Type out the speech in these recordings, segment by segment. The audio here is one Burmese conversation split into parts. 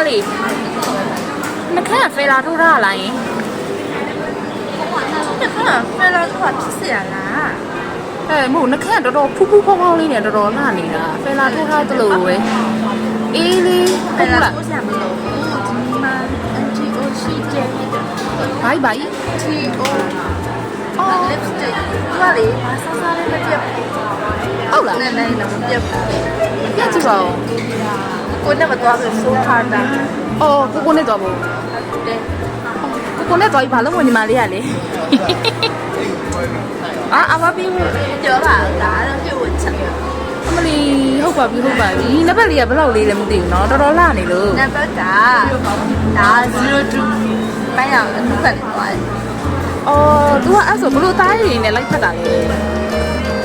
လေးနှခမ်းဖယ်လာထိုးထားလားယင် ဖယ်လာတော့ဖြစ်เสียလား မဟုတ်နှခမ်းတော်တော်ဖူးဖူးဖောင်းဖောင်းလေးနဲ့တော်တော်လှနေတာဖယ်လာထိုးထားသလိုပဲအေးလေး ဖယ်လာကိုဆရာမလို့ဒီမှာ NGO ရှိတယ် ဘိုင်ဘိုင် TO lipstick သူကလေမဆာဆာလေးမပြတ်ဘူး ဟုတ်လား နဲ့လည်းမပြတ်ဘူး ပြကြည့်ပါဦး ကိုနဲ့မသွားဘူးဆိုထားတာ အော်ကိုနဲ့တော့ဘူး တဲ့ ကိုနဲ့တော့ဘာလို့ဝင်နေမှလေးရလဲအမပြီး ပြောပါဒါတော့ပြုတ်ဝင်ချက် အမလီဟုတ်ပါပြီနံပါတ်လေးကဘယ်လောက်လေးလဲမသိဘူးเนาะတော်တော်လှနေလို့ နံပါတ်ကဒါ02ပိုင်းအောင်တစ်ဖက်နေသွားတယ် အော် तू ကအဲ့ဆိုဘလို့သားရည်နဲ့လိုက်ဖက်တာလေ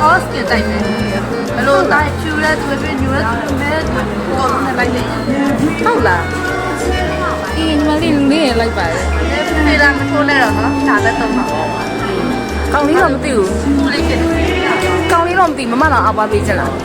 အော်စကင်တိုင်းပဲဘလို့တိုင်းဖြူရဲသူပဲညူရဲသူပဲကိုလုံးနဲ့လိုက်တယ် ဟုတ်လားအေးညီမလေးလူလေးလိုက်ပါတယ် ဖေးလာမထိုးနဲ့တော့နော်ဒါပဲတော့မှာ ကောင်းလေးတော့မသိဘူး ဘူးလေးဖြစ်တယ် ကောင်းလေးတော့မသိမမတော့အပွားပေးချင်လား မ